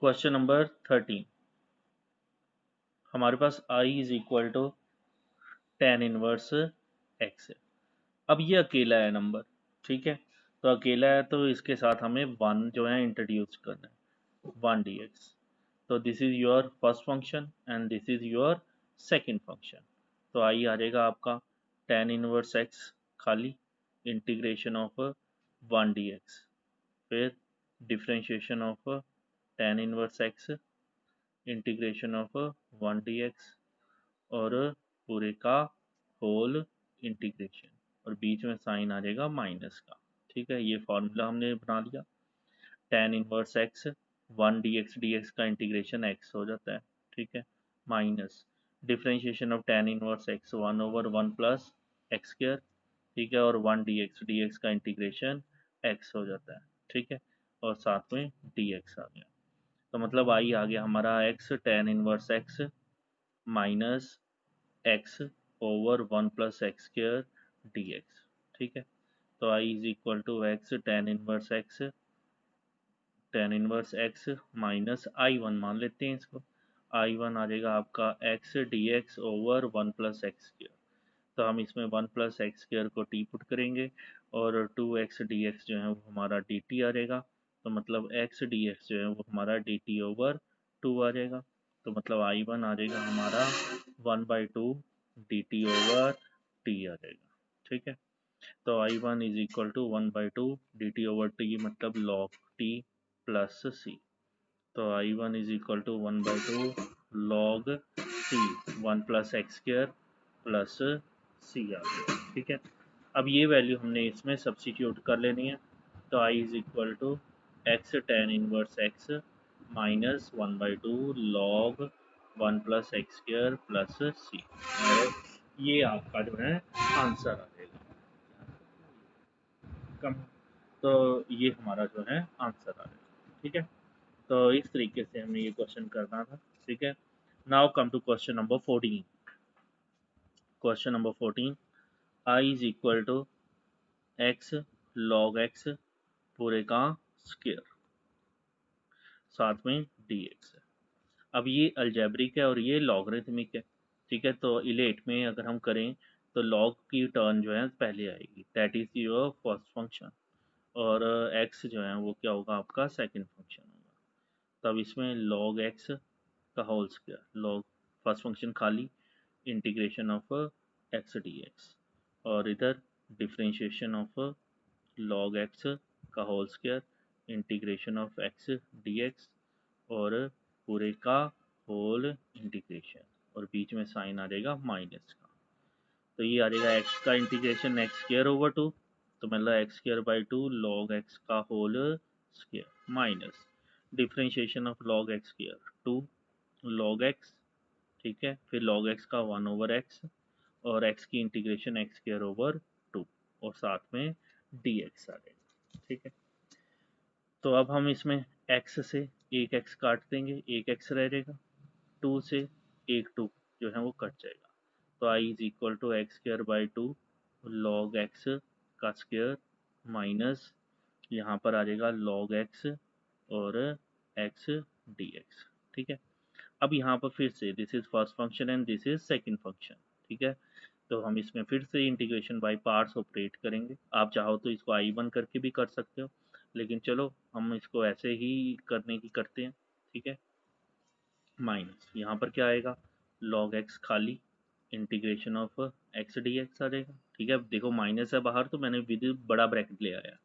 Question number 13, हमारे पास I is equal to tan inverse x है। अब ये अकेला है नंबर, ठीक है, तो अकेला है तो इसके साथ हमें वन जो है इंट्रोड्यूस करना है, वन डी एक्स। तो this is your first function and this is your second function. तो आई आ जाएगा आपका टेन इनवर्स एक्स खाली integration of one D X, फिर differentiation of tan inverse X integration of one D x और पूरे का होल इंटीग्रेशन, और बीच में साइन आ जाएगा माइनस का। ठीक है, ये फॉर्मूला हमने बना लिया। Ten inverse x one D x का इंटीग्रेशन एक्स हो जाता है, ठीक है, minus differentiation of tan inverse x one over one plus x square, ठीक है, और वन डी एक्स का इंटीग्रेशन एक्स हो जाता है, ठीक है, और साथ में डी एक्स आ गया। तो मतलब आई आ गया हमारा X tan inverse x minus X over one plus x square D x, ठीक है। तो I is equal to X tan inverse x minus I one मान लेते हैं इसको। आई वन आ जाएगा आपका X D X over one plus x square. तो हम इसमें वन प्लस एक्स स्क्र को टी पुट करेंगे और टू एक्स डी एक्स जो है वो हमारा डी टी आ जाएगा। तो मतलब एक्स डी एक्स जो है वो हमारा डी टी ओवर टू आ जाएगा। तो मतलब आई वन आ जाएगा हमारा one by two D T over T आ जाएगा, ठीक है। तो I one is equal to one by two D T over T मतलब लॉग टी प्लस सी। तो I one is equal to one by two log T one plus x square plus सी आ गया, ठीक है। अब ये वैल्यू हमने इसमें सब्सिट्यूट कर लेनी है। तो I is equal to X tan inverse x minus one by two log one plus x square plus C, और ये आपका जो है आंसर आ जाएगा कम। तो ये हमारा जो है आंसर आ जाएगा, ठीक है। तो इस तरीके से हमें ये क्वेश्चन करना था, ठीक है। Now come to question number 14। Question number 14, I is equal to x log x पूरे का स्क्वायर साथ में डी एक्स है। अब ये अलजेब्रिक है और ये लॉगरिथमिक है, ठीक है। तो इलेट में अगर हम करें तो लॉग की टर्न जो है पहले आएगी, that is your first function, और एक्स जो है वो क्या होगा आपका सेकंड फंक्शन होगा। तब इसमें लॉग एक्स का whole square, log first function खाली integration of X D x, और इधर डिफ्रेंशिएशन ऑफ लॉग एक्स का whole square integration of X D x और पूरे का होल इंटीग्रेशन, और बीच में साइन आ जाएगा माइनस का। तो ये आ जाएगा एक्स का integration X square over two, तो मतलब X square by two log x का whole square minus differentiation of log X square two log X, ठीक है, फिर लॉग एक्स का वन ओवर एक्स और एक्स की integration X square over two, और साथ में डी एक्स आ जाएगा, ठीक है। तो अब हम इसमें एक्स से एक एक्स काट देंगे, एक एक्स रह जाएगा, टू से एक टू जो है वो कट जाएगा। तो I is equal to x square by two log x का स्क्वायर माइनस यहाँ पर आ जाएगा लॉग एक्स और एक्स डी एक्स, ठीक है। अब यहाँ पर फिर से this is first function and this is second function, ठीक है। तो हम इसमें फिर से इंटीग्रेशन बाय पार्ट्स ऑपरेट करेंगे। आप चाहो तो इसको आई वन करके भी कर सकते हो, लेकिन चलो हम इसको ऐसे ही करने की करते हैं, ठीक है। माइनस यहाँ पर क्या आएगा, लॉग एक्स खाली integration of X D x आ जाएगा, ठीक है। देखो माइनस है बाहर तो मैंने विद बड़ा ब्रैकेट ले आया,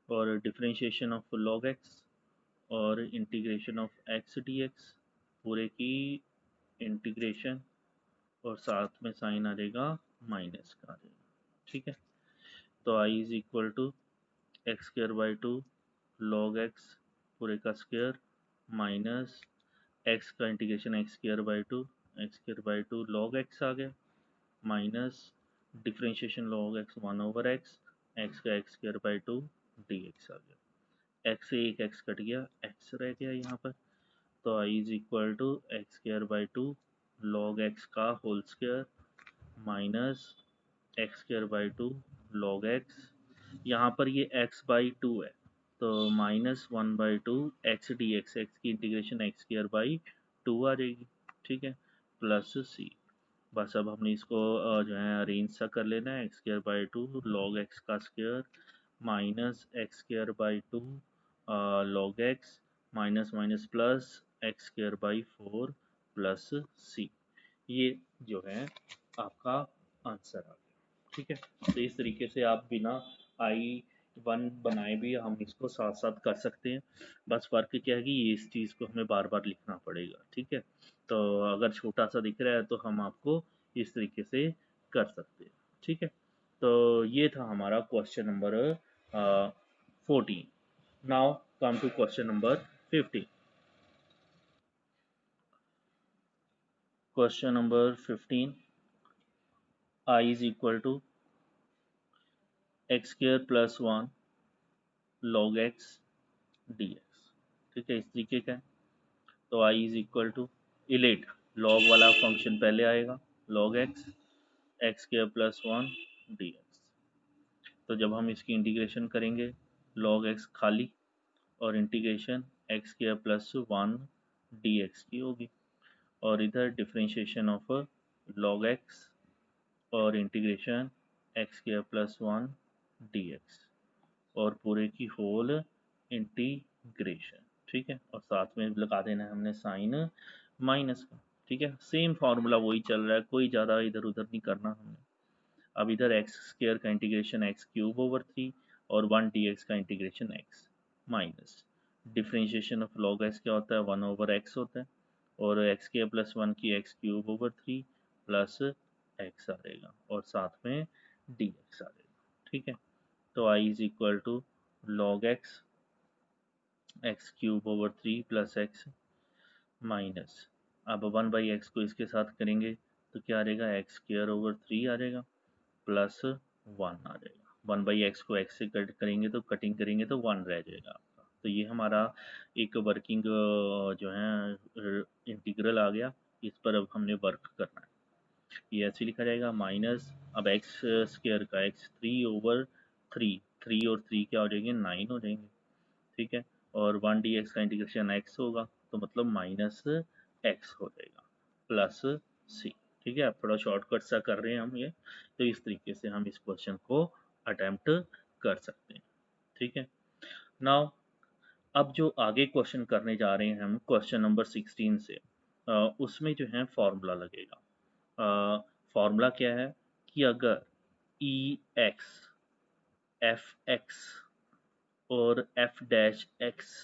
और डिफ्रेंशिएशन ऑफ लॉग एक्स और integration of X D x पूरे की इंटीग्रेशन, और साथ में साइन आ जाएगा माइनस का आ जाएगा, ठीक है। तो I is equal to x square by two log x पूरे का स्क्वायर माइनस एक्स का integration x square by two log x आ गया minus differentiation log x one over x का x square by two d x आ गया। X से एक एक्स कट गया, एक्स रह गया यहाँ पर। तो I is equal to x square by two log x का whole square minus x square by two log x, यहाँ पर ये एक्स बाई टू है, तो -1/2 x dx, x की इंटीग्रेशन x स्क्वायर बाई 2 आ जाएगी, ठीक है, प्लस c। बस अब हमने इसको जो है अरेंज सा कर लेना है, x square by 2 log x का square minus x square by 2 log x minus minus plus x square by 4 plus c. ये जो है आपका आंसर आ गया, ठीक है। तो इस तरीके से आप बिना I1 बनाए भी हम इसको साथ साथ कर सकते हैं। बस फ़र्क क्या है कि इस चीज़ को हमें बार बार लिखना पड़ेगा, ठीक है। तो अगर छोटा सा दिख रहा है तो हम आपको इस तरीके से कर सकते हैं, ठीक है। तो ये था हमारा question number 14। Now come to question number 15। Question number 15, I is equal to x square plus 1 log x dx, ठीक है, इस तरीके का है। तो I is equal to ILATE log वाला फंक्शन पहले आएगा, log x x square plus 1 dx। तो जब हम इसकी इंटीग्रेशन करेंगे log x खाली और integration x square plus 1 dx की होगी, और इधर डिफरेंशिएशन ऑफ log x और integration x square plus 1 dx और पूरे की होल इंटीग्रेशन, ठीक है। और साथ में लगा देना है हमने साइन माइनस का, ठीक है। सेम फार्मूला वही चल रहा है, कोई ज़्यादा इधर उधर नहीं करना हमने। अब इधर एक्स स्क्वायर का इंटीग्रेशन एक्स क्यूब ओवर 3 और 1 dx का integration x minus differentiation of log x क्या होता है, 1 ओवर एक्स होता है, और एक्स स्क्वायर प्लस 1 की x cube over 3 plus x आ रहेगा और साथ में dx आ रहेगा, ठीक है। तो I is equal to log x x cube over 3 plus x minus, अब 1/x को इसके साथ करेंगे तो क्या आ रहेगा, एक्स स्क्वायर ओवर 3 आ रहेगा प्लस 1 आ जाएगा। 1/x को x से कट करेंगे तो कटिंग करेंगे तो 1 रह जाएगा आपका। तो ये हमारा एक वर्किंग जो है इंटीग्रल आ गया, इस पर अब हमने वर्क करना है। ये ऐसे लिखा जाएगा माइनस, अब एक्स स्क्वायर का एक्स 3 ओवर 3, 3 और 3 क्या हो जाएंगे, 9 हो जाएंगे, ठीक है। और 1 dx का इंटीग्रेशन x होगा तो मतलब माइनस x हो जाएगा प्लस c, ठीक है। अब थोड़ा शॉर्टकट सा कर रहे हैं हम ये, तो इस तरीके से हम इस क्वेश्चन को अटेम्प्ट कर सकते हैं, ठीक है। नाउ अब जो आगे क्वेश्चन करने जा रहे हैं हम क्वेश्चन नंबर 16 से, उसमें जो है फॉर्मूला लगेगा। फॉर्मूला क्या है कि अगर ई एक्स एफ एक्स और एफ डैश एक्स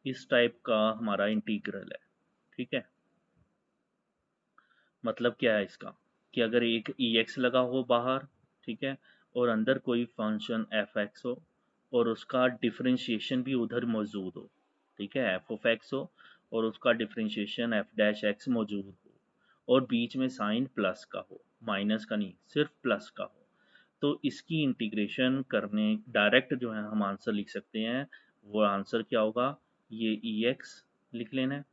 इस टाइप का हमारा इंटीग्रल है, ठीक है। मतलब क्या है इसका कि अगर एक ई एक्स लगा हो बाहर, ठीक है, और अंदर कोई फंक्शन एफ एक्स हो और उसका डिफरेंशिएशन भी उधर मौजूद हो, ठीक है, एफ ऑफ एक्स हो और उसका डिफरेंशिएशन एफ डैश एक्स मौजूद हो और बीच में साइन प्लस का हो, माइनस का नहीं, सिर्फ प्लस का हो, तो इसकी इंटीग्रेशन करने डायरेक्ट जो है हम आंसर लिख सकते हैं। वो आंसर क्या होगा, ये ई एक्स लिख लेना है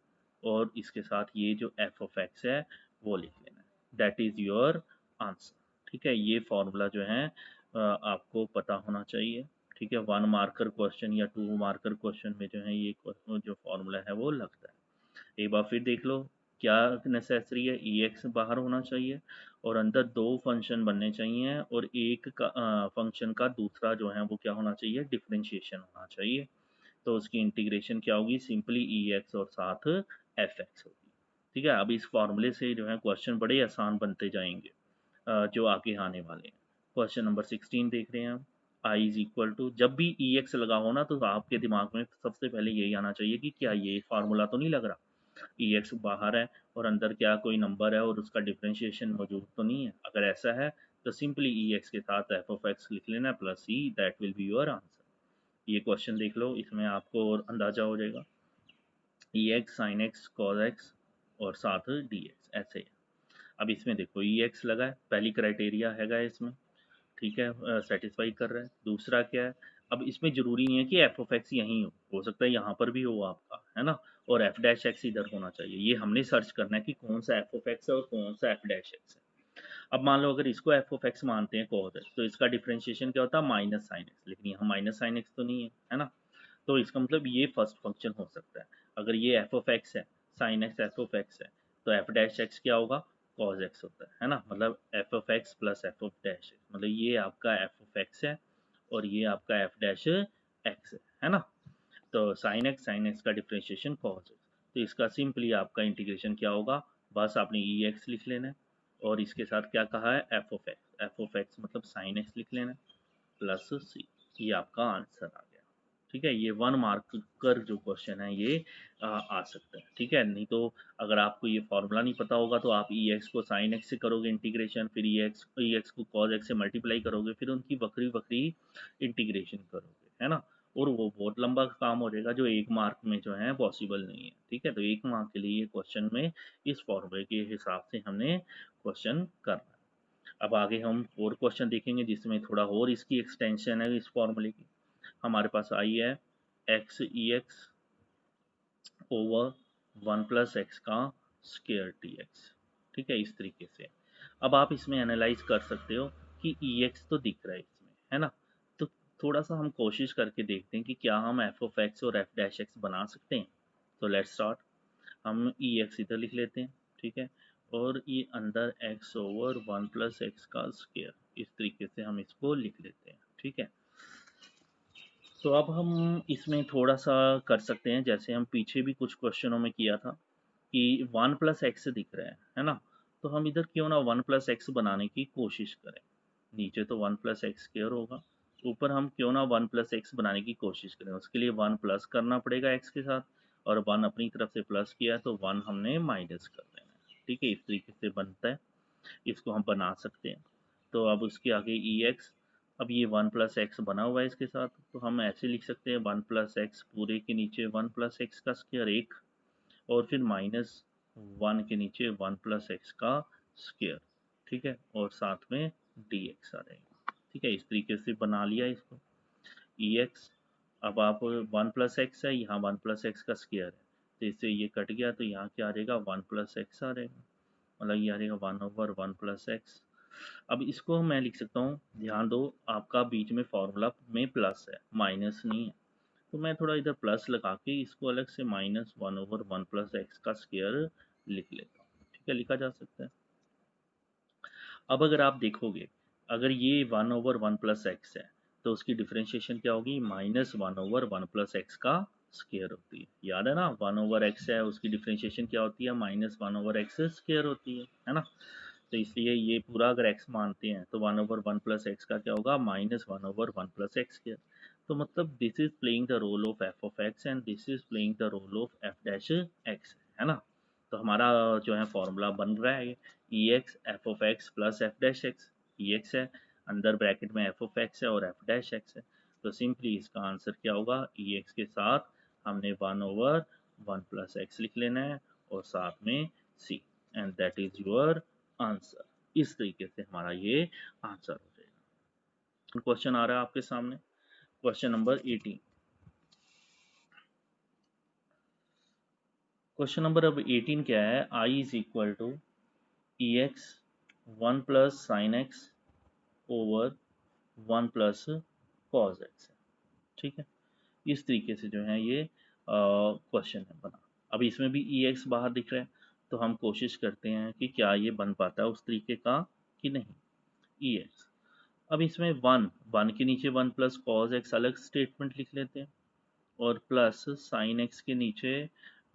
और इसके साथ ये जो एफ ऑफ एक्स है वो लिख लेना है, दैट इज़ योर आंसर, ठीक है। ये फॉर्मूला जो है आपको पता होना चाहिए, ठीक है। 1 मार्कर क्वेश्चन या 2 मार्कर क्वेश्चन में जो है ये जो फॉर्मूला है वो लगता है। एक बार फिर देख लो, क्या नेसेसरी है, ई एक्स बाहर होना चाहिए और अंदर 2 फंक्शन बनने चाहिए और एक का फंक्शन का दूसरा जो है वो क्या होना चाहिए, डिफरेंशिएशन होना चाहिए। तो उसकी इंटीग्रेशन क्या होगी, सिंपली ई एक्स और साथ एफ एक्स होगी, ठीक है। अब इस फॉर्मूले से जो है क्वेश्चन बड़े आसान बनते जाएंगे जो आगे आने वाले हैं। क्वेश्चन नंबर 16 देख रहे हैं हम। आई इज इक्वल टू, जब भी ई एक्स लगा हो ना तो आपके दिमाग में सबसे पहले यही आना चाहिए कि क्या ये फार्मूला तो नहीं लग रहा, ई एक्स बाहर है और अंदर क्या कोई नंबर है और उसका डिफरेंशिएशन मौजूद तो नहीं है। अगर ऐसा है तो सिंपली ई एक्स के साथ एफ ऑफ एक्स लिख लेना plus e, that will be your answer. ये क्वेश्चन देख लो, इसमें आपको और अंदाजा हो जाएगा। E x sine x cos x और साथ डी एक्स ऐसे है। अब इसमें देखो ई एक्स लगा है, पहली क्राइटेरिया हैगा इसमें, ठीक है, सेटिस्फाई कर रहा है। दूसरा क्या है, अब इसमें जरूरी नहीं है कि एफ ऑफ एक्स यहीं हो सकता है यहाँ पर भी हो आपका, है ना, और एफ डैश एक्स इधर होना चाहिए। ये हमने सर्च करना है कि कौन सा एफ ऑफ एक्स है और कौन सा एफ डैश एक्स है। अब मान लो अगर इसको एफ ऑफ एक्स मानते हैं cos x, तो इसका डिफरेंशिएशन क्या होता है, माइनस साइन एक्स, लेकिन यहाँ माइनस साइन एक्स तो नहीं है, है ना। तो इसका मतलब ये फर्स्ट फंक्शन हो सकता है। अगर ये एफ ऑफ एक्स है, sine x f of x है, तो एफ डैश एक्स क्या होगा, कॉज एक्स होता है ना। मतलब F of x plus F of dash x, मतलब ये आपका एफ ऑफ एक्स है और ये आपका एफ डैश एक्स है ना। तो साइन एक्स का डिफ्रेंशिएशन कॉज एक्स, तो इसका सिंपली आपका इंटीग्रेशन क्या होगा, बस आपने ई एक्स लिख लेना है और इसके साथ क्या कहा है, एफ ऑफ एक्स मतलब साइन एक्स लिख लेना है प्लस सी, ये आपका आंसर आ गया। ठीक है, ये 1 मार्क कर जो क्वेश्चन है ये आ सकता है। ठीक है, नहीं तो अगर आपको ये फॉर्मूला नहीं पता होगा तो आप ई एक्स को साइन एक्स से करोगे इंटीग्रेशन, फिर ई एक्स को कॉज एक्स से मल्टीप्लाई करोगे, फिर उनकी बकरी बकरी इंटीग्रेशन करोगे, है ना। और वो बहुत लंबा काम हो जाएगा जो 1 मार्क में जो है पॉसिबल नहीं है। ठीक है, तो 1 मार्क के लिए ये क्वेश्चन में इस फॉर्मूले के हिसाब से हमने क्वेश्चन करना है। अब आगे हम और क्वेश्चन देखेंगे जिसमें थोड़ा और इसकी एक्सटेंशन है इस फॉर्मूले की। हमारे पास आई है x e x over 1 plus x का स्क्वायर टी एक्स। ठीक है, इस तरीके से अब आप इसमें एनालाइज कर सकते हो कि ई एक्स तो दिख रहा है इसमें, है ना। तो थोड़ा सा हम कोशिश करके देखते हैं कि क्या हम एफ ऑफ एक्स और एफ डैश एक्स बना सकते हैं। तो लेट्स स्टार्ट। हम ई एक्स इधर लिख लेते हैं, ठीक है, और ये अंदर एक्स ओवर 1 प्लस एक्स का स्क्वायर, इस तरीके से हम इसको लिख लेते हैं। ठीक है, तो अब हम इसमें थोड़ा सा कर सकते हैं जैसे हम पीछे भी कुछ क्वेश्चनों में किया था कि 1 प्लस एक्स दिख रहा है ना। तो हम इधर क्यों ना 1 प्लस एक्स बनाने की कोशिश करें। नीचे तो 1 प्लस एक्स स्क्वायर होगा, ऊपर हम क्यों ना 1 प्लस एक्स बनाने की कोशिश करें। उसके लिए 1 प्लस करना पड़ेगा एक्स के साथ, और 1 अपनी तरफ से प्लस किया है तो 1 हमने माइनस कर देना है। ठीक है, इस तरीके से बनता है, इसको हम बना सकते हैं। तो अब उसके आगे ई एक्स, अब ये 1 प्लस एक्स बना हुआ है इसके साथ, तो हम ऐसे लिख सकते हैं 1 प्लस एक्स पूरे के नीचे 1 प्लस एक्स का स्क्वायर 1, और फिर माइनस 1 के नीचे 1 प्लस एक्स का स्क्वायर। ठीक है, और साथ में डी एक्स आ जाएगा। ठीक है, इस तरीके से बना लिया इसको ई एक्स। अब आप 1 प्लस एक्स है, यहाँ 1 प्लस एक्स का स्क्वायर है, तो इससे ये कट गया, तो यहाँ क्या आ जाएगा 1 प्लस एक्स आ जाएगा, मतलब ये आ जाएगा 1 ओवर 1 प्लस एक्स। अब इसको मैं लिख सकता हूँ, ध्यान दो आपका बीच में फॉर्मूला में प्लस है, माइनस नहीं है, तो मैं थोड़ा इधर प्लस लगा के इसको अलग से माइनस 1 ओवर 1 प्लस एक्स का स्क्वायर लिख लेता हूँ। ठीक है, लिखा जा सकता है। अब अगर आप देखोगे, अगर ये 1 ओवर 1 प्लस एक्स है तो उसकी डिफ्रेंशिएशन क्या होगी, माइनस 1 ओवर 1 प्लस एक्स का स्क्वायर होती है। याद है ना, 1 ओवर एक्स है उसकी डिफ्रेंशिएशन क्या होती है, माइनस 1 ओवर एक्स स्क्वायर होती है ना। तो इसलिए ये पूरा अगर x मानते हैं तो 1 ओवर 1 प्लस एक्स का क्या होगा, minus 1 over 1 plus x square. तो मतलब this is playing the role of f of x and this is playing the role of f dash x, है ना। तो हमारा जो है फॉर्मूला बन रहा है e x f of x plus f dash x. E x है, अंदर ब्रैकेट में एफ ऑफ एक्स है और एफ डैश एक्स है, तो सिंपली इसका आंसर क्या होगा, ई एक्स के साथ हमने 1 ओवर 1 प्लस एक्स लिख लेना है और साथ में c, and that is your answer. इस तरीके से हमारा ये आंसर हो जाएगा। क्वेश्चन आ रहा है आपके सामने, क्वेश्चन नंबर 18। क्वेश्चन नंबर अब 18 क्या है, I is equal to e x 1 plus sine x over 1 plus cos x है। ठीक है, इस तरीके से जो है ये क्वेश्चन है बना। अब इसमें भी ई एक्स बाहर दिख रहा है, तो हम कोशिश करते हैं कि क्या ये बन पाता है उस तरीके का कि नहीं। ई एक्स, अब इसमें 1 के नीचे 1 प्लस कॉज एक्स अलग स्टेटमेंट लिख लेते हैं, और प्लस साइन एक्स के नीचे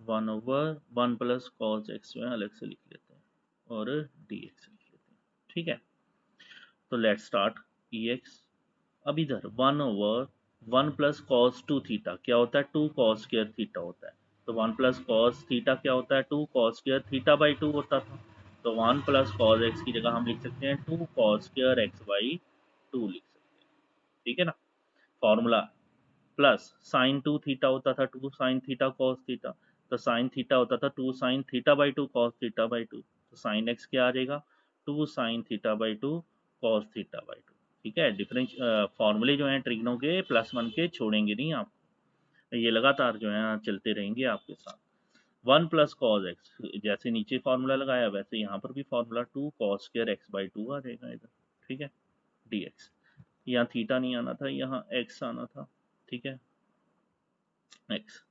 1 ओवर 1 प्लस कॉज एक्स जो है अलग से लिख लेते हैं, और डी एक्स लिख लेते हैं। ठीक है, तो लेट स्टार्ट ई एक्स। अब इधर 1 ओवर 1 प्लस कॉस 2 थीटा क्या होता है, 2 कॉस स्क्वायर थीटा होता है। तो 1 प्लस कॉस थीटा क्या होता है, 2 कॉस स्क्वायर थीटा बाई 2 होता था। तो 1 प्लस कॉस एक्स की जगह हम लिख सकते हैं 2 कॉस स्क्वायर एक्स बाई 2 लिख सकते हैं। ठीक है ना, फॉर्मूला प्लस साइन 2 थीटा होता था 2 साइन थीटा कॉस थीटा, तो साइन थीटा होता था 2 sine theta by 2 cos theta by 2, तो साइन एक्स क्या आ जाएगा, 2 sine theta by 2 cos theta by 2। ठीक है, डिफरेंस फॉर्मूले जो हैं ट्रिग्नों के +1 के छोड़ेंगे नहीं आप, ये लगातार जो है चलते रहेंगे आपके साथ। 1 प्लस कॉस एक्स, जैसे नीचे फॉर्मूला लगाया वैसे यहाँ पर भी formula 2 cos square x by 2 आ जाएगा इधर। ठीक है, डी एक्स, यहाँ थीटा नहीं आना था, यहाँ एक्स आना था। ठीक है, एक्स।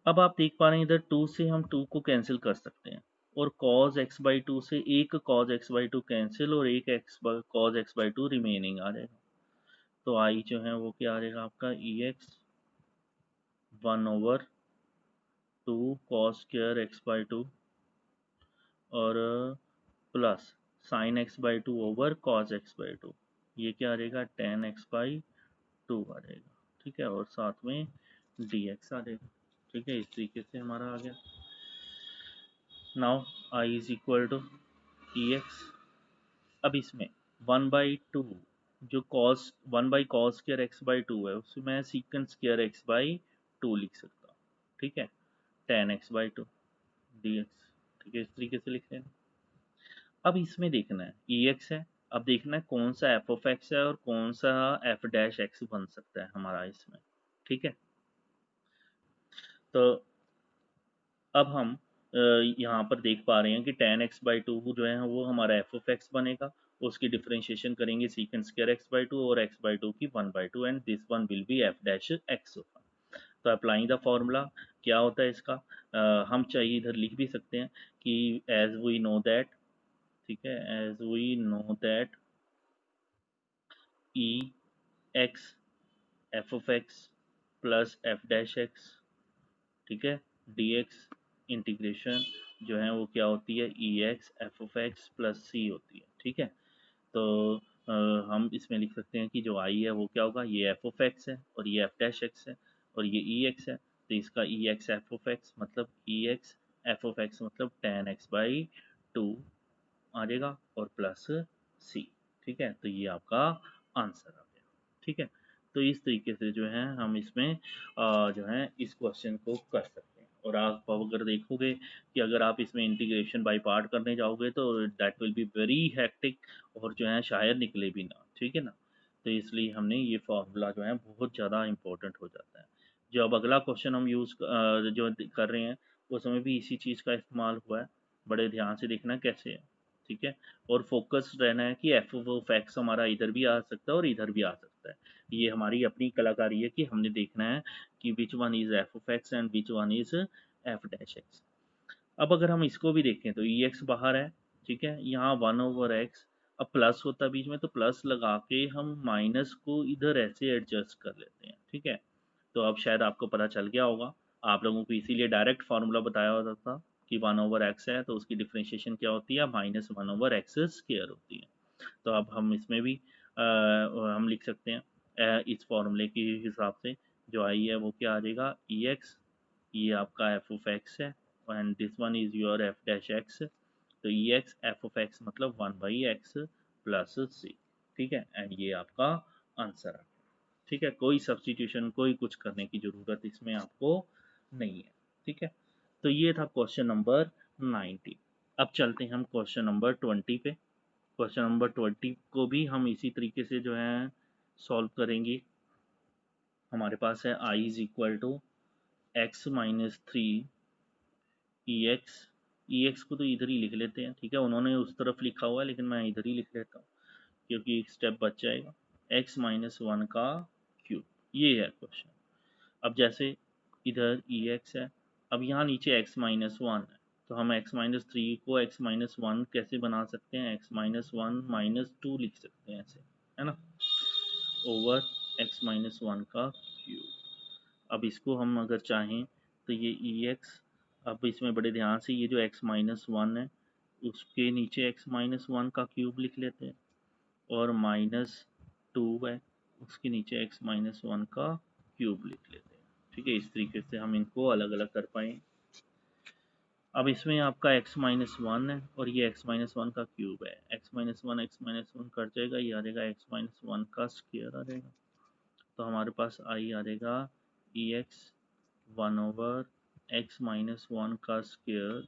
अब आप देख पा रहे हैं इधर 2 से हम 2 को कैंसिल कर सकते हैं, और cos x बाई 2 से एक cos x बाई 2 कैंसिल और एक cos x बाई 2 रिमेनिंग आ जाएगा। तो आई जो है वो क्या आ जाएगा आपका ex 1/2 cos square x by 2 और plus sign x by 2 over cos x by 2, ये क्या आ जाएगा tan x बाई 2 आ जाएगा। ठीक है, और साथ में dx आ जाएगा। ठीक है, इस तरीके से हमारा आ गया। Now I is equal to ex। अब इसमें 1/2 जो cos 1/cos square x by 2 है, उसमें मैं सीकेंट स्क्वायर x बाई 2 लिख सकता हूँ। ठीक है, tan x बाई 2 dx। ठीक है, इस तरीके से लिख रहे हैं। अब इसमें देखना है ex है, अब देखना है कौन सा f ऑफ x है और कौन सा f डैश x बन सकता है हमारा इसमें। ठीक है, तो अब हम यहाँ पर देख पा रहे हैं कि tan x बाई 2 जो है वो हमारा f ऑफ x बनेगा, उसकी डिफरेंशिएशन करेंगे सीकेंट स्क्वायर x बाई 2 और x बाई 2 की 1/2 and this one will be f dash x होगा। तो अप्लाइंग द फॉर्मूला क्या होता है इसका, हम चाहिए इधर लिख भी सकते हैं कि एज वी नो दैट, ठीक है, as we know that e x f of x plus f dash x, ठीक है, डी एक्स इंटीग्रेशन जो है वो क्या होती है e x f of x plus c होती है। ठीक है, तो हम इसमें लिख सकते हैं कि जो आई है वो क्या होगा, ये एफ ऑफ एक्स है और ये एफ डैश एक्स है और ये ई एक्स है, तो इसका ई एक्स एफ ऑफ एक्स मतलब ई एक्स एफ ऑफ एक्स मतलब टेन एक्स बाई 2 आ जाएगा और प्लस सी। ठीक है, तो ये आपका आंसर आ गया। ठीक है, तो इस तरीके से जो है हम इसमें जो है इस क्वेश्चन को कर सकते हैं। और आप अगर देखोगे कि अगर आप इसमें इंटीग्रेशन बाय पार्ट करने जाओगे तो that will be very hectic और जो है शायद निकले भी ना। ठीक है ना, तो इसलिए हमने ये फॉर्मूला जो है बहुत ज़्यादा इंपॉर्टेंट हो जाता है। जो अब अगला क्वेश्चन हम जो कर रहे हैं उसमें भी इसी चीज़ का इस्तेमाल हुआ है, बड़े ध्यान से देखना कैसे है। ठीक है, और फोकस रहना है कि एफ ऑफ एक्स हमारा इधर भी आ सकता है और इधर भी आ सकता है। ये हमारी अपनी कलाकारी है कि हमने देखना है कि which one is F of x and which one is F dash x. अब अगर हम इसको भी देखें तो ई एक्स बाहर है, ठीक है, यहाँ 1/x, अब प्लस होता है बीच में तो प्लस लगा के हम माइनस को इधर ऐसे एडजस्ट कर लेते हैं। ठीक है, तो अब शायद आपको पता चल गया होगा, आप लोगों को इसीलिए डायरेक्ट फार्मूला बताया होता था कि 1/x है तो उसकी डिफ्रेंशिएशन क्या होती है, -1/x स्क्वायर होती है। तो अब हम इसमें भी हम लिख सकते हैं इस फॉर्मूले के हिसाब से जो आई है वो क्या आ जाएगा ई एक्स, ये आपका एफ ऑफ एक्स है and this one is your F dash x, तो ई एक्स एफ ऑफ एक्स मतलब 1/x प्लस सी। ठीक है, एंड ये आपका आंसर आ गया। ठीक है, कोई सब्सटीट्यूशन कोई कुछ करने की ज़रूरत इसमें आपको नहीं है। ठीक है, तो ये था क्वेश्चन नंबर 19। अब चलते हैं हम क्वेश्चन नंबर 20 पे। क्वेश्चन नंबर 20 को भी हम इसी तरीके से जो है सॉल्व करेंगे। हमारे पास है I is equal to x-3 e x को तो इधर ही लिख लेते हैं। ठीक है, उन्होंने उस तरफ लिखा हुआ है लेकिन मैं इधर ही लिख लेता हूँ क्योंकि एक स्टेप बच जाएगा। x-1 का क्यूब, ये है क्वेश्चन। अब जैसे इधर ई एक्स है, अब यहाँ नीचे x-1 है, तो हम x-3 को x-1 कैसे बना सकते हैं, x-1 -2 लिख सकते हैं ऐसे, है ना, ओवर x-1 का क्यूब। अब इसको हम अगर चाहें तो ये ई एक्स, अब इसमें बड़े ध्यान से ये जो x-1 है उसके नीचे x-1 का क्यूब लिख लेते हैं और -2 है उसके नीचे x-1 का क्यूब लिख लेते हैं। ठीक है, इस तरीके से हम इनको अलग अलग कर पाए। अब इसमें आपका x-1 है और ये x-1 का क्यूब है, x-1 कट जाएगा, ये आ जाएगा x-1 का स्क्वायर आ जाएगा। तो हमारे पास आई आ जाएगा ई एक्स 1/x-1 का स्क्वायर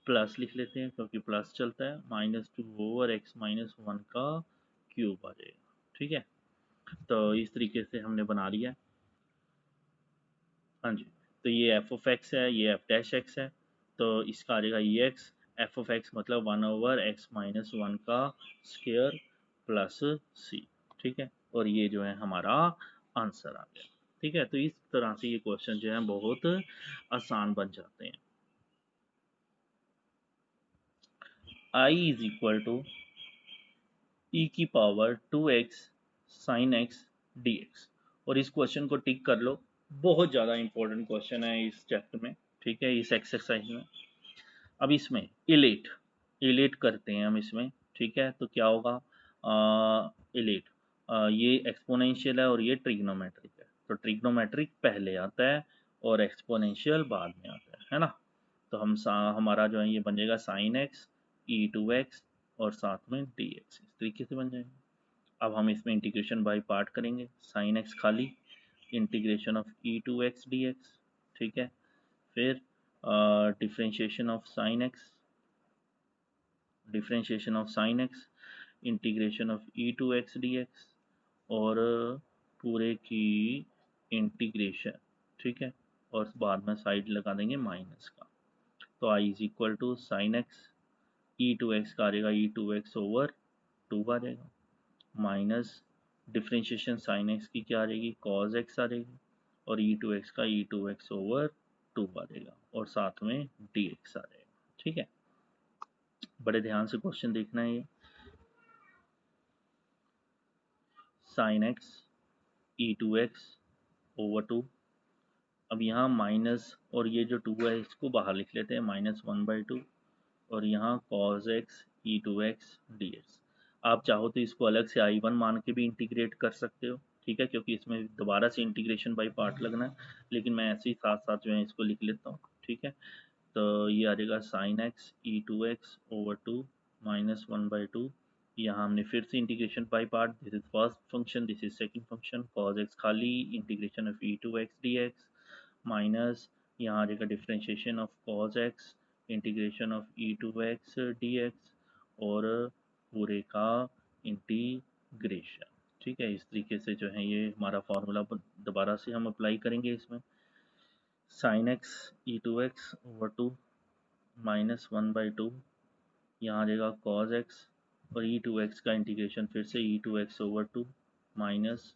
प्लस लिख लेते हैं क्योंकि प्लस चलता है, -2/x-1 का क्यूब आ जाएगा। ठीक है, तो इस तरीके से हमने बना लिया। हाँ जी, तो ये एफ ऑफ एक्स है, ये एफ डैश एक्स है, तो इसका आ जाएगा e x f of x मतलब 1/x-1 का स्क्वायर प्लस सी। ठीक है, और ये जो है हमारा आंसर आ गया। ठीक है, तो इस तरह से ये क्वेश्चन जो है बहुत आसान बन जाते हैं। I इज इक्वल टू ई की power 2x sine x D x, और इस क्वेश्चन को टिक कर लो, बहुत ज़्यादा इंपॉर्टेंट क्वेश्चन है इस चैप्टर में, ठीक है, इस एक्सरसाइज में। अब इसमें इलेट इलेट करते हैं हम इसमें, ठीक है, तो क्या होगा, इलेट, ये एक्सपोनेंशियल है और ये ट्रिग्नोमेट्रिक तो ट्रिग्नोमेट्रिक पहले आता है और एक्सपोनेंशियल बाद में आता है ना। तो हमारा जो है ये बन जाएगा sine x e to x और साथ में डी एक्स, इस तरीके से बन जाएगा। अब हम इसमें इंटीग्रेशन बाय पार्ट करेंगे, साइन एक्स खाली, integration of e to x D x, ठीक है, फिर differentiation of sine x, differentiation of sine x, integration of e to x D x, और पूरे की इंटीग्रेशन, ठीक है, और बाद में साइड लगा देंगे माइनस का। तो I is equal to sine x e to x का आ जाएगा e to x over two आ जाएगा, माइनस डिफ्रेंशिएशन साइन एक्स की क्या आ जाएगी कॉज एक्स आ जाएगी, और ई टू एक्स का ई टू एक्स ओवर टू आ जाएगा, और साथ में डी एक्स आ जाएगा, ठीक है। बड़े ध्यान से क्वेश्चन देखना है ये, sine x e to x over two, अब यहाँ माइनस और ये जो टू है इसको बाहर लिख लेते हैं, -1/2, और यहाँ cos x e to x D x. आप चाहो तो इसको अलग से I1 मान के भी इंटीग्रेट कर सकते हो, ठीक है, क्योंकि इसमें दोबारा से इंटीग्रेशन बाय पार्ट लगना है, लेकिन मैं ऐसे ही साथ साथ जो है इसको लिख लेता हूँ, ठीक है। तो ये आ जाएगा sine x e to x over two -1/2, यहाँ हमने फिर से integration by part, this is first function, this is second function, cos x खाली, integration of e to x D x, minus यहाँ आ जाएगा differentiation of cos x, integration of e to x D x, और पूरे का integration, ठीक है। इस तरीके से जो है ये हमारा फार्मूला दोबारा से हम अप्लाई करेंगे इसमें, sine x e to x over two -1/2, यहाँ आ जाएगा cos x, और ई टू एक्स का इंटीग्रेशन फिर से e to x over two, minus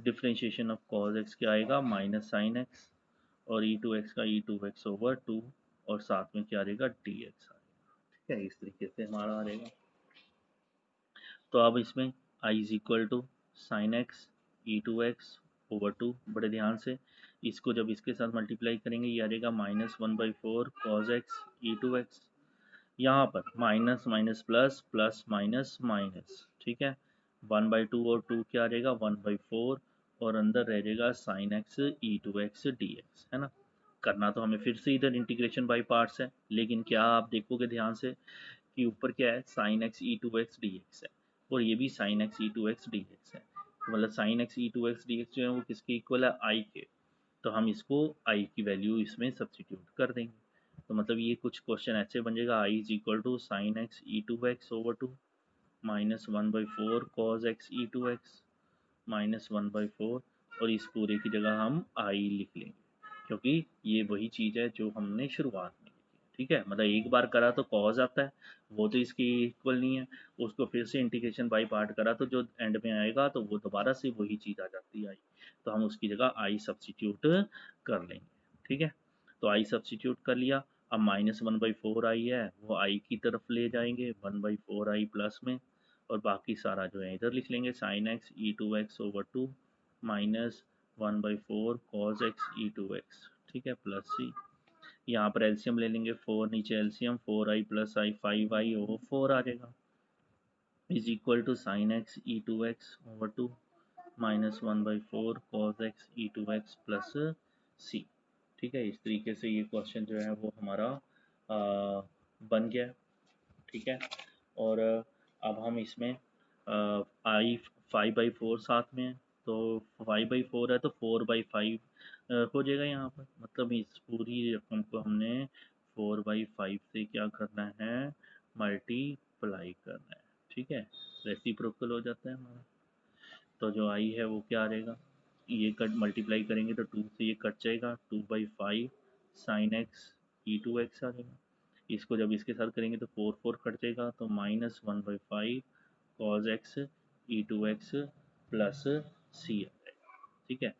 differentiation of cos x क्या आएगा माइनस साइन एक्स, और ई टू एक्स का ई टू एक्स ओवर टू, और साथ में क्या रहेगा डी एक्स आएगा, ठीक है, इस तरीके से हमारा आ रहेगा। तो अब इसमें I is equal to sine x e to x over two, बड़े ध्यान से इसको जब इसके साथ मल्टीप्लाई करेंगे ये आ जाएगा -1/4 cos x e to x, यहाँ पर minus minus plus plus minus minus, ठीक है, 1/2 और 2 क्या आ जाएगा 1/4, और अंदर रह जाएगा sine x e to x D x, है ना। करना तो हमें फिर से इधर इंटीग्रेशन बाय पार्ट्स है, लेकिन क्या आप देखोगे ध्यान से कि ऊपर क्या है sine x e to x D x है, और ये भी sine x e to x D x है, तो मतलब sine x e to x D x जो है वो किसके इक्वल है आई के, तो हम इसको आई की वैल्यू इसमें सब्सिट्यूट कर देंगे। तो मतलब ये कुछ क्वेश्चन ऐसे बन जाएगा, I is equal to sine x e to x over two -1/4 cos x e to x -1/4, और इस पूरे की जगह हम आई लिख लेंगे, क्योंकि ये वही चीज़ है जो हमने शुरुआत में लिखी, ठीक है, मतलब एक बार करा तो कॉज आता है, वो तो इसकी इक्वल नहीं है, उसको फिर से इंटीग्रेशन बाई पार्ट करा तो जो एंड में आएगा तो वो दोबारा से वही चीज़ आ जाती है आई, तो हम उसकी जगह आई सब्सिट्यूट कर लेंगे, ठीक है। तो आई सब्सिट्यूट कर लिया, अब -1/4 आई है वो आई की तरफ ले जाएंगे 1/4 आई प्लस में, और बाकी सारा जो है इधर लिख लेंगे sine x e to x over two -1/4 cos x e to x, ठीक है, प्लस सी, यहाँ पर एलसीएम ले लेंगे, 4 नीचे LCM 4i plus I 5i over 4 आ जाएगा, is equal to sine x e to x over two -1/4 cos x e to x plus c, ठीक है। इस तरीके से ये क्वेश्चन जो है वो हमारा बन गया, ठीक है। और अब हम इसमें आई 5/4 साथ में है, तो 5/4 है तो 4/5 हो जाएगा यहाँ पर, मतलब इस पूरी रकम को हमने 4/5 से क्या करना है मल्टीप्लाई करना है, ठीक है, रेसिप्रोकल हो जाता है हमारा। तो जो आई है वो क्या आ रहेगा, ये कट मल्टीप्लाई करेंगे तो 2 से ये कट जाएगा, 2/5 sine x e to x आ जाएगा, इसको जब इसके साथ करेंगे तो 4 कट जाएगा, तो -1/5 cos x e to x plus सी आ जाएगा, ठीक है।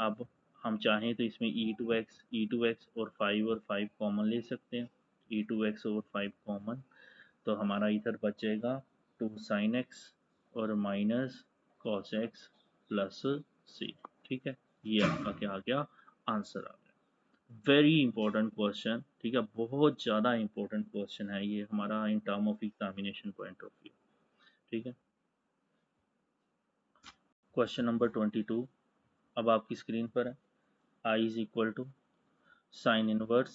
अब हम चाहें तो इसमें e2x और 5 कॉमन ले सकते हैं, e2x और 5 कॉमन, तो हमारा इधर बचेगा 2 sin x और minus cos x plus c। ठीक है, ये आपका क्या आ गया, आंसर आ गया। वेरी इंपॉर्टेंट क्वेश्चन, ठीक है, बहुत ज़्यादा इंपॉर्टेंट क्वेश्चन है ये हमारा in term of examination point of view. ठीक है, क्वेश्चन नंबर 22 अब आपकी स्क्रीन पर है। I is equal to sine inverse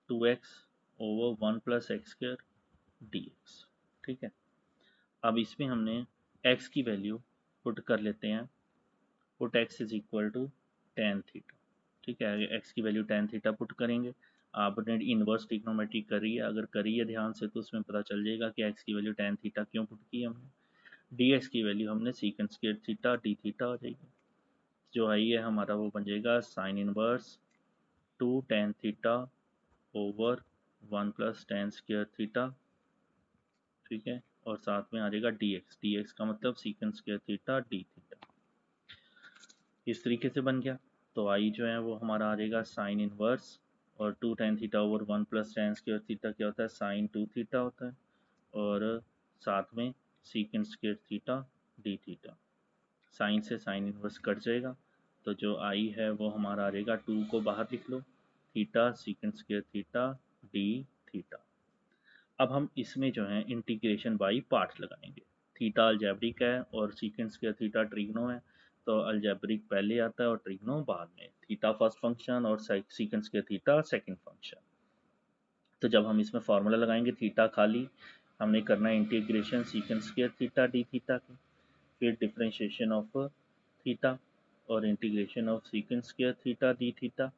2x over 1 plus x square dx। ठीक है, अब इसमें हमने x की वैल्यू पुट कर लेते हैं, put x is equal to tan theta. ठीक है, x की वैल्यू टेन थीटा पुट करेंगे। आपने इनवर्स ट्रिग्नोमेट्री करी है, अगर करी है ध्यान से तो उसमें पता चल जाएगा कि x की वैल्यू टेन थीटा क्यों पुट की हमने। dx की वैल्यू हमने सीकेंड स्क्वायर थीटा डी थीटा हो जाएगी। जो आई है हमारा वो बन जाएगा sine inverse 2 tan theta over 1 plus tan square theta. ठीक है, और साथ में आ जाएगा dx का मतलब सीकेंड स्क्वायर थीटा डी थीटा। इस तरीके से बन गया। तो आई जो है वो हमारा आ जाएगा साइन इनवर्स और 2 tan theta over 1 plus tan square theta क्या होता है, साइन 2 थीटा होता है, और साथ में secant square theta d theta. Sine से साइन इनवर्स कट जाएगा, तो जो आई है वो हमारा आ जाएगा 2 को बाहर लिख लो, theta secant square theta d theta. अब हम इसमें जो है इंटीग्रेशन बाई पार्ट्स लगाएंगे। थीटा अलजेब्रिक है और सीकेंड स्क्वायर थीटा ट्रिग्नो है, तो अलजेब्रिक पहले आता है और ट्रिग्नो बाद में। थीटा फर्स्ट फंक्शन और सीकेंड स्क्वायर थीटा सेकंड फंक्शन। तो जब हम इसमें फार्मूला लगाएंगे थीटा खाली, हमने करना है integration सीकेंड square theta d theta की, फिर डिफरेंशिएशन ऑफ थीटा और integration of सीकेंड square theta d theta,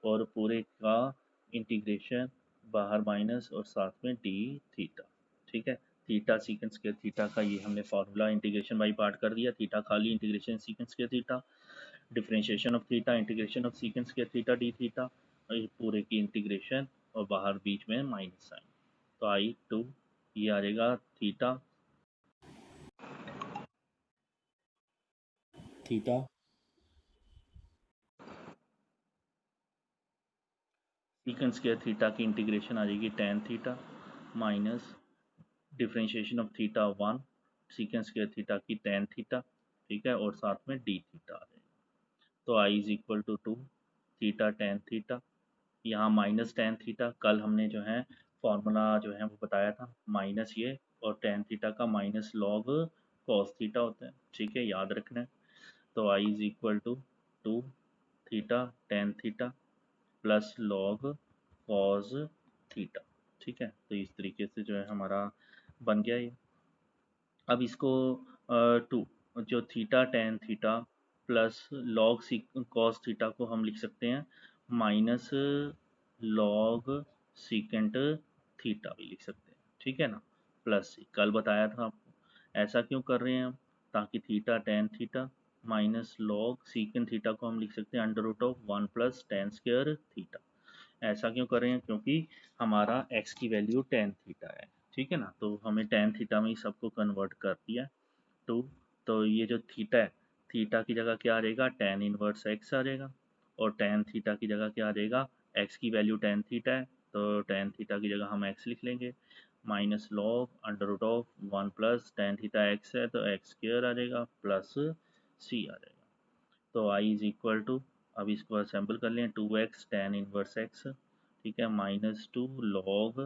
और पूरे का इंटीग्रेशन बाहर माइनस और साथ में डी थीटा। ठीक है, थीटा सीकेंड स्क्वायर थीटा का ये हमने फार्मूला इंटीग्रेशन बाई पार्ट कर दिया, थीटा खाली integration सीकेंड square theta, differentiation of theta integration of सीकेंड square theta d theta, पूरे की इंटीग्रेशन और बाहर बीच में माइनस साइन। तो आई टू ये आ जाएगा theta theta secant square theta की इंटीग्रेशन आ जाएगी ten theta minus differentiation of theta 1 सीकेंड square theta की टेन थीटा। ठीक है, और साथ में डी थीटा आ जाएगा। तो I is equal to theta tan theta, यहाँ माइनस टेन थीटा, कल हमने जो है फॉर्मूला जो है वो बताया था, माइनस ये और टेन थीटा का माइनस लॉग कॉस थीटा होता है। ठीक है, याद रखना है। तो I is equal to theta tan theta plus log cos theta. ठीक है, तो इस तरीके से जो है हमारा बन गया ये। अब इसको टू जो theta tan theta plus log cos theta को हम लिख सकते हैं माइनस लॉग सीकेंट थीटा भी लिख सकते हैं। ठीक है ना, प्लस सी कल बताया था आपको। ऐसा क्यों कर रहे हैं हम, ताकि theta tan theta minus log secant theta को हम लिख सकते हैं under root of 1 plus tan square theta. ऐसा क्यों कर रहे हैं, क्योंकि हमारा x की वैल्यू टेन थीटा है। ठीक है ना, तो हमें टेन थीटा में ही सबको कन्वर्ट कर दिया टू। तो ये जो थीटा है, थीटा की जगह क्या आ जाएगा, टेन इनवर्स x आ जाएगा, और टेन थीटा की जगह क्या आ जाएगा, x की वैल्यू टेन थीटा है तो टेन थीटा की जगह हम x लिख लेंगे, minus log under root of 1 plus tan theta x है तो x स्क्वायर आ जाएगा प्लस c आ जाएगा। तो i इज इक्वल टू, अब इसको असेंबल कर लें, 2x टेन इनवर्स x, ठीक है, minus two log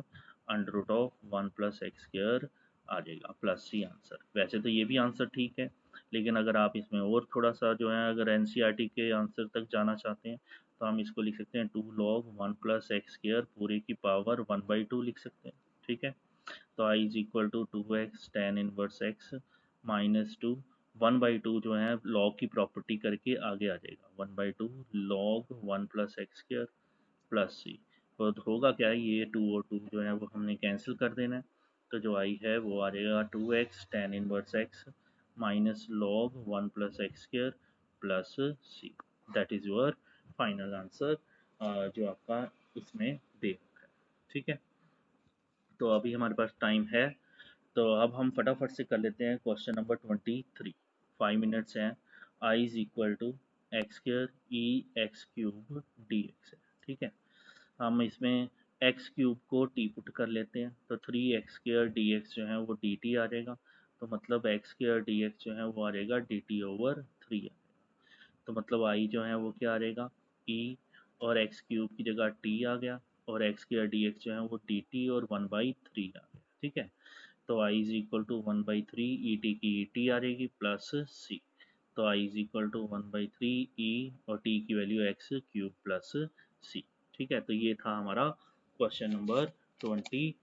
under root of 1 plus x square आ जाएगा प्लस सी आंसर। वैसे तो ये भी आंसर ठीक है, लेकिन अगर आप इसमें और थोड़ा सा जो है अगर एनसीईआरटी के आंसर तक जाना चाहते हैं तो हम इसको लिख सकते हैं 2 लॉग 1 प्लस एक्स स्क्वायर पूरे की पावर 1/2 लिख सकते हैं। ठीक है, तो I is equal to 2x tan inverse x minus two 1/2 जो है लॉग की प्रॉपर्टी करके आगे आ जाएगा 1/2 log 1 plus x square plus सी। तो होगा क्या है, ये टू और टू जो है वो हमने कैंसिल कर देना है, तो जो आई है वो आ जाएगा 2x tan inverse x minus log 1 plus x square plus c. That is your final answer जो आपका इसमें दे रखा है। ठीक है, तो अभी हमारे पास टाइम है, तो अब हम फटाफट से कर लेते हैं क्वेश्चन नंबर 23। 5 मिनट्स हैं। I is equal to x square e x cube d x है। ठीक है, हम इसमें एक्स क्यूब को टी पुट कर लेते हैं, तो 3x² डी एक्स जो है वो डी टी आ जाएगा। तो मतलब x² डी एक्स जो है वो आ जाएगा डी टी ओवर 3। तो मतलब आई जो है वो क्या आ जाएगा, ई और एक्स क्यूब की जगह टी आ गया, और x² डी एक्स जो है वो डी टी और 1/3 आ गया। ठीक है, तो I is equal to 1/3 e t की ई टी आ जाएगी प्लस सी। तो I is equal to 1/3 e और टी की value x cube plus c. ठीक है, तो ये था हमारा क्वेश्चन नंबर 23।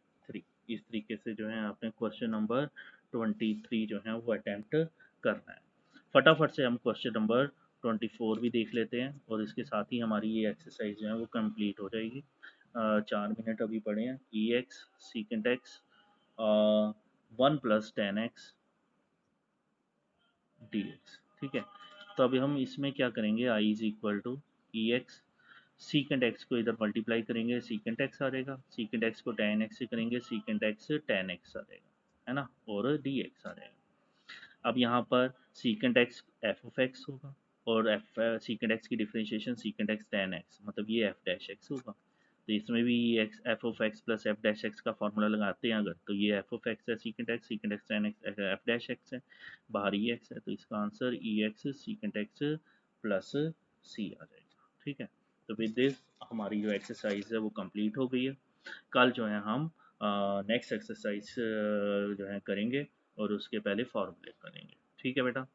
इस तरीके से जो है आपने क्वेश्चन नंबर 23 जो है वो अटेम्प्ट करना है। फटाफट से हम क्वेश्चन नंबर 24 भी देख लेते हैं, और इसके साथ ही हमारी ये एक्सरसाइज जो है वो कंप्लीट हो जाएगी। 4 मिनट अभी पड़े हैं। ई x secant x 1 + tan x dx। ठीक है, तो अभी हम इसमें क्या करेंगे, I is equal to e x secant x को इधर मल्टीप्लाई करेंगे, सीकेंट एक्स आ जाएगा, सीकेंट एक्स को tan x से करेंगे, सीकेंट एक्स tan x आ जाएगा, है ना, और डी एक्स आ जाएगा। अब यहाँ पर secant x f of x होगा, और एफ सीकेंट एक्स की differentiation secant x tan x, मतलब ये एफ डैश एक्स होगा। तो इसमें भी x f of x plus f dash x का फॉर्मूला लगाते हैं अगर, तो ये एफ ऑफ एक्स है secant x tan x F dash x है, बाहर ई एक्स है, तो इसका आंसर ई एक्स सीकेंट एक्स प्लस सी आ जाएगा। ठीक है, तो विद दिस हमारी जो एक्सरसाइज है वो कंप्लीट हो गई है। कल जो है हम नेक्स्ट एक्सरसाइज जो है करेंगे, और उसके पहले फॉर्मूले करेंगे। ठीक है बेटा।